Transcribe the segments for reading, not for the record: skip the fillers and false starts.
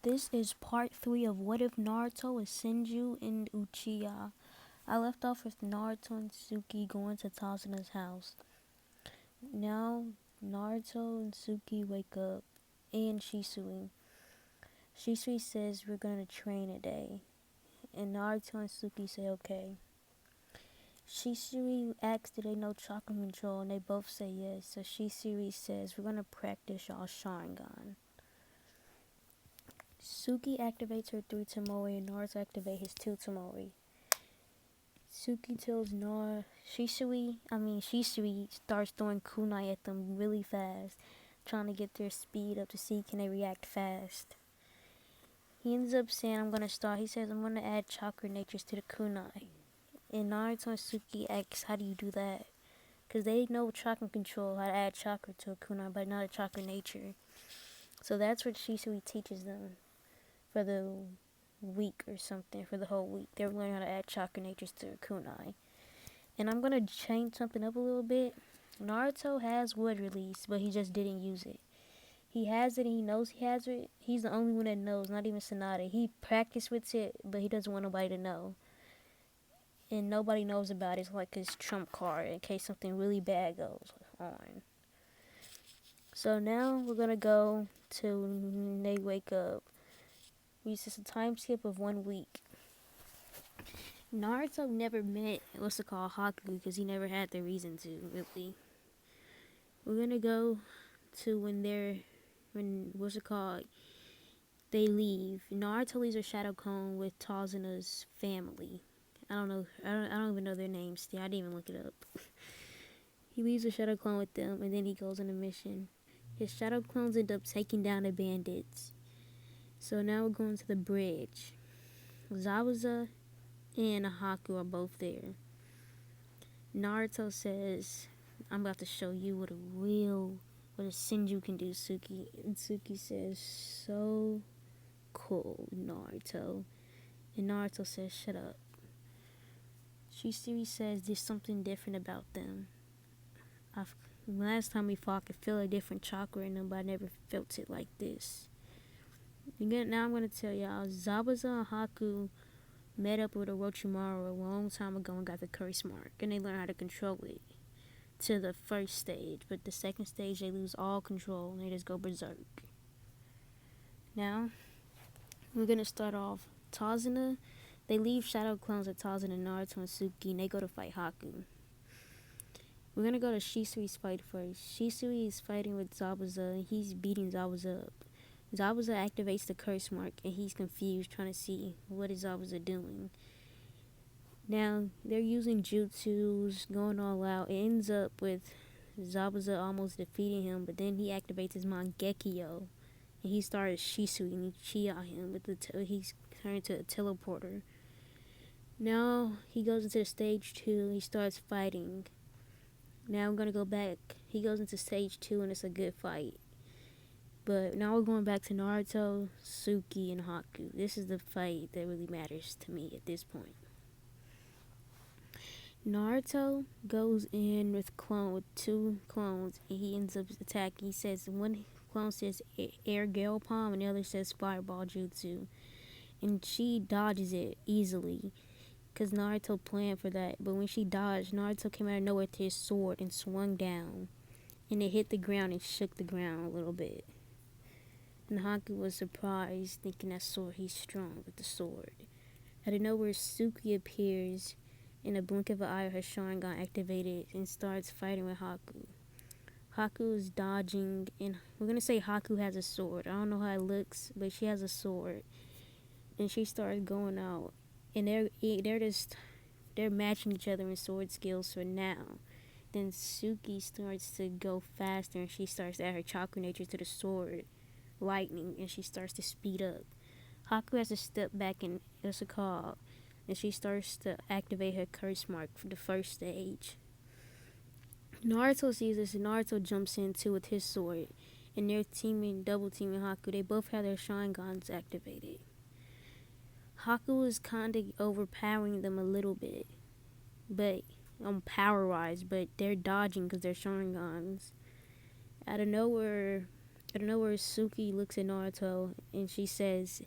This is part 3 of What If Naruto is Senju and Uchiha. I left off with Naruto and Suki going to Tasuna's house. Now, Naruto and Suki wake up, and Shisui. Shisui says we're gonna train today, and Naruto and Suki say okay. Shisui asks do they know chakra control, and they both say yes, so Shisui says we're gonna practice y'all Sharingan. Suki activates her 3 Tamori and Naruto activates his 2 Tamori. Suki tells Shisui starts throwing kunai at them really fast, trying to get their speed up to see can they react fast. He ends up saying he says I'm gonna add chakra natures to the kunai. And Naruto and Suki asks how do you do that? Because they know chakra control, how to add chakra to a kunai, but not a chakra nature. So that's what Shisui teaches them for the week or something, for the whole week. They're learning how to add chakra natures to a kunai. And I'm gonna change something up a little bit. Naruto has wood release, but he just didn't use it. He has it and he knows he has it. He's the only one that knows, not even Sanada. He practiced with it, but he doesn't want nobody to know. And nobody knows about it. It's like his trump card in case something really bad goes on. So now we're gonna go to when they wake up. It's just a time skip of 1 week. Naruto never met Haku because he never had the reason to, really. We're gonna go to when they leave. Naruto leaves a shadow clone with Tazuna's family. I don't even know their names. Yeah, I didn't even look it up. He leaves a shadow clone with them and then he goes on a mission. His shadow clones end up taking down the bandits. So now we're going to the bridge. Zabuza and Haku are both there. Naruto says, I'm about to show you what a senju can do, Suki. And Suki says, so cool, Naruto. And Naruto says, shut up. Shisui says there's something different about them. Last time we fought, I could feel a different chakra in them, but I never felt it like this. Now I'm going to tell y'all, Zabuza and Haku met up with Orochimaru a long time ago and got the curse mark, and they learned how to control it to the first stage, but the second stage they lose all control and they just go berserk. Now, we're going to start off Tazuna. They leave shadow clones of Tazuna, Naruto, and Suki, and they go to fight Haku. We're going to go to Shisui's fight first. Shisui is fighting with Zabuza, and he's beating Zabuza up. Zabuza activates the curse mark, and he's confused, trying to see what is Zabuza doing. Now, they're using jutsus, going all out. It ends up with Zabuza almost defeating him, but then he activates his Mangekyo, and he starts Shisui, and he uchiha him. He's turned to a teleporter. Now, he goes into stage 2, he starts fighting. Now, I'm going to go back. He goes into stage 2, and it's a good fight. But now we're going back to Naruto, Suki, and Haku. This is the fight that really matters to me at this point. Naruto goes in with 2 clones, and he ends up attacking. He says one clone says air gale palm, and the other says fireball jutsu. And she dodges it easily, because Naruto planned for that. But when she dodged, Naruto came out of nowhere with his sword and swung down. And it hit the ground and shook the ground a little bit. And Haku was surprised, thinking that he's strong with the sword. Out of nowhere, Suki appears. In a blink of an eye, her Sharingan activated and starts fighting with Haku. Haku is dodging, and we're going to say Haku has a sword. I don't know how it looks, but she has a sword. And she starts going out. And they're matching each other in sword skills for now. Then Suki starts to go faster, and she starts to add her chakra nature to the sword. Lightning, and she starts to speed up. Haku has to step back and and she starts to activate her curse mark for the first stage. Naruto sees this, and Naruto jumps in too with his sword, and they're double teaming Haku. They both have their Sharingans activated. Haku is kind of overpowering them a little bit, but power wise, but they're dodging because they're Sharingans. Out of nowhere, I don't know where Suki looks at Naruto and she says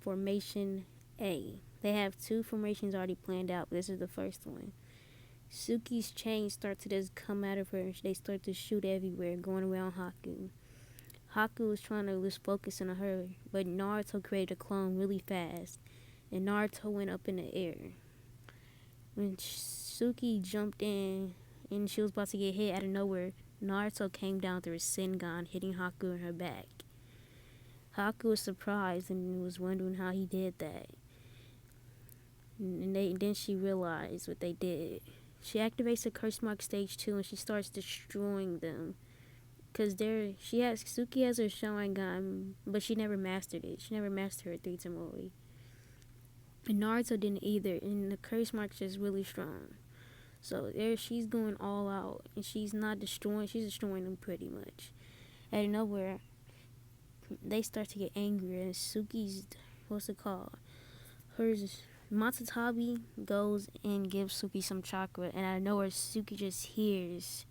formation A. They have two formations already planned out, but this is the first one. Suki's chains start to just come out of her and they start to shoot everywhere, going around Haku. Haku was trying to lose focus in a hurry, but Naruto created a clone really fast, and Naruto went up in the air. When Suki jumped in and she was about to get hit out of nowhere, Naruto came down through a Sengon, hitting Haku in her back. Haku was surprised and was wondering how he did that. And then she realized what they did. She activates the curse mark stage 2 and she starts destroying them. Cause Suki has her Sharingan, but she never mastered it. She never mastered her 3 Tamori. And Naruto didn't either, and the curse mark's just really strong. So there she's going all out, and she's destroying them pretty much. Out of nowhere, they start to get angry, and Suki's, what's it called? Hers, Matatabi goes and gives Suki some chakra, and out of nowhere, Suki just hears,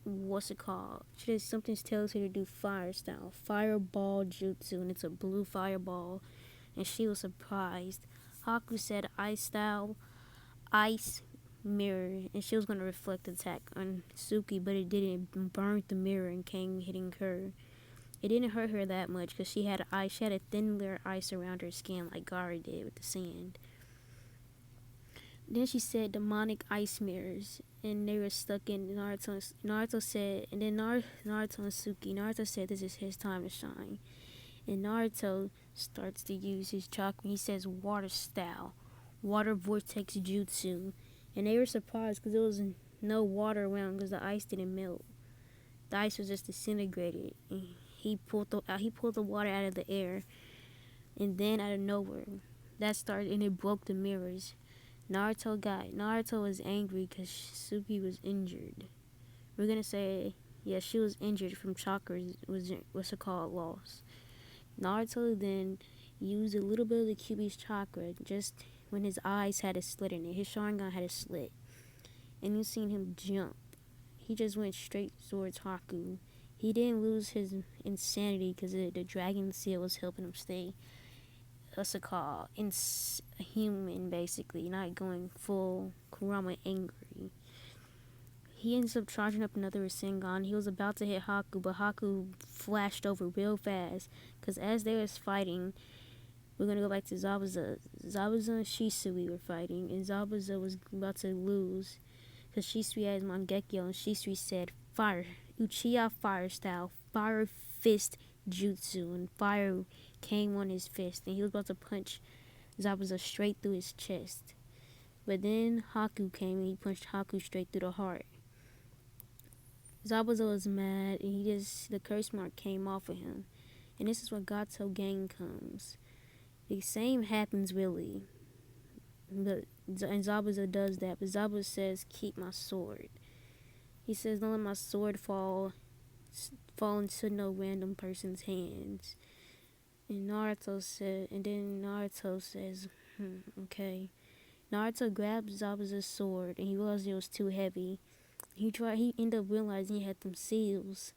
what's it called? Something tells her to do fire style, fireball jutsu, and it's a blue fireball, and she was surprised. Haku said ice style, ice mirror, and she was going to reflect attack on Suki, but it didn't. It burned the mirror and came hitting her. It didn't hurt her that much because she had ice. She had a thin layer of ice around her skin like Gara did with the sand. Then she said demonic ice mirrors, and they were stuck in Naruto. Naruto said, and then Naruto and Suki. Naruto said this is his time to shine, and Naruto starts to use his chakra. He says water style, water vortex jutsu, and they were surprised because there was no water around because the ice didn't melt. The ice was just disintegrated. And he pulled the water out of the air, and then out of nowhere, that started and it broke the mirrors. Naruto was angry because Suki was injured. We're gonna say, yeah, she was injured from chakra. What's it called? Loss. Naruto then used a little bit of the Kyuubi's chakra just when his eyes had a slit in it. His Sharingan had a slit, and you seen him jump. He just went straight towards Haku. He didn't lose his insanity because the dragon seal was helping him stay, what's it called, human, basically, not going full Kurama angry. He ends up charging up another Rasengan. He was about to hit Haku, but Haku flashed over real fast. Because as they was fighting, we're going to go back to Zabuza. Zabuza and Shisui were fighting, and Zabuza was about to lose. Because Shisui had Mangekyo, and Shisui said, fire, uchiha fire style, fire fist jutsu, and fire came on his fist, and he was about to punch Zabuza straight through his chest. But then Haku came and he punched Haku straight through the heart. Zabuza was mad, and the curse mark came off of him. And this is where Gato Gang comes. The same happens really. And Zabuza does that, but Zabuza says, keep my sword. He says, don't let my sword fall into no random person's hands. And Naruto says, okay. Naruto grabs Zabuza's sword, and he realized it was too heavy. He ended up realizing he had them seals.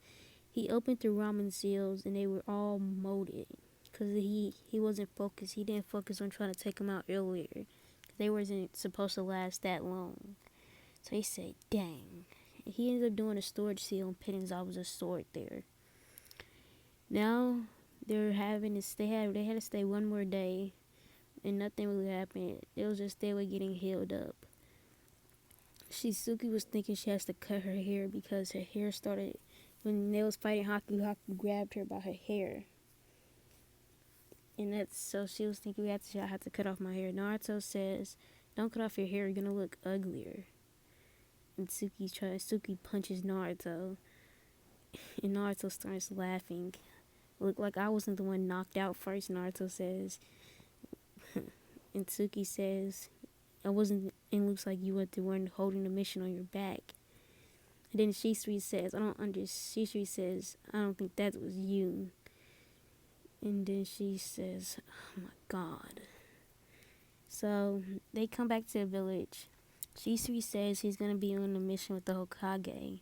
He opened the ramen seals, and they were all molded. Because he wasn't focused. He didn't focus on trying to take them out earlier. They wasn't supposed to last that long. So he said, dang. He ended up doing a storage seal and putting Zabuza's sword there. Now, they had to stay one more day, and nothing really happened. It was just they were getting healed up. Shizuki was thinking she has to cut her hair because her hair started, when they was fighting Haku grabbed her by her hair. And so she was thinking I have to cut off my hair. Naruto says, don't cut off your hair, you're gonna look uglier. And Suki punches Naruto. And Naruto starts laughing. Look like I wasn't the one knocked out first, Naruto says. And Suki says, I wasn't, and looks like you were the one holding the mission on your back. And then Shisui says, Shisui says, I don't think that was you. And then she says, oh my god. So, they come back to the village. Shisui says he's going to be on a mission with the Hokage.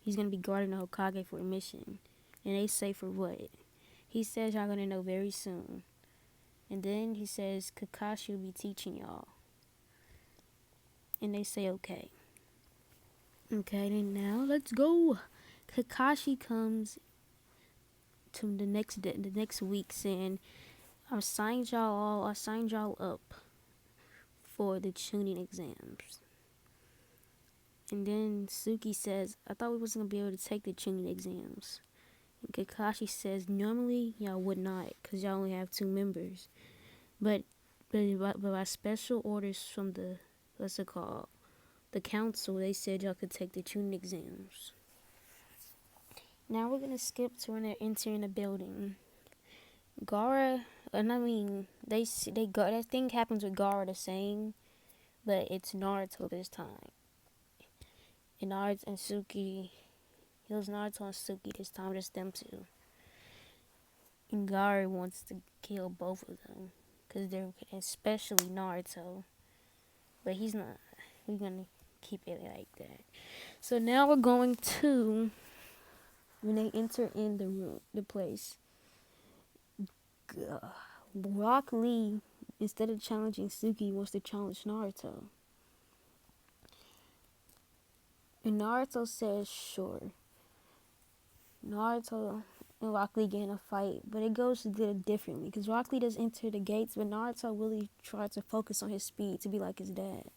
He's gonna be guarding the Hokage for a mission. And they say for what? He says y'all gonna know very soon. And then he says Kakashi will be teaching y'all. And they say okay. Okay, then now let's go. Kakashi comes to the next week saying, I signed y'all up for the Chunin exams. And then Suki says, I thought we wasn't gonna be able to take the Chunin exams. And Kakashi says, normally y'all would not, cause y'all only have 2 members. But by special orders from the, what's it called? The council, they said y'all could take the Chunin exams. Now we're gonna skip to when they're entering the building. Gaara, and I mean, that thing happens with Gaara the same, but it's Naruto this time. And Naruto and Suki, it was Naruto and Suki this time, just them two. And Gaara wants to kill both of them, cause they're, especially Naruto, but he's not. We're gonna keep it like that. So now we're going to when they enter in the place. Rock Lee, instead of challenging Suki, wants to challenge Naruto. And Naruto says sure. Naruto and Rock Lee get in a fight, but it goes a little differently because Rock Lee does enter the gates, but Naruto really tried to focus on his speed to be like his dad.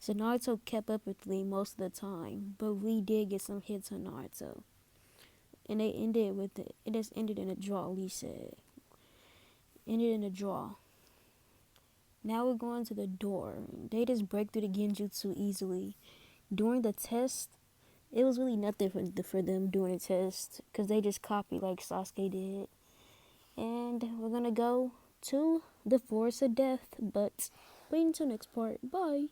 So Naruto kept up with Lee most of the time, but Lee did get some hits on Naruto. And it just ended in a draw, Lee said. Ended in a draw. Now we're going to the door. They just break through the genjutsu easily. During the test, it was really nothing for them during the test because they just copied like Sasuke did. And we're going to go to the Forest of Death, but wait until next part. Bye.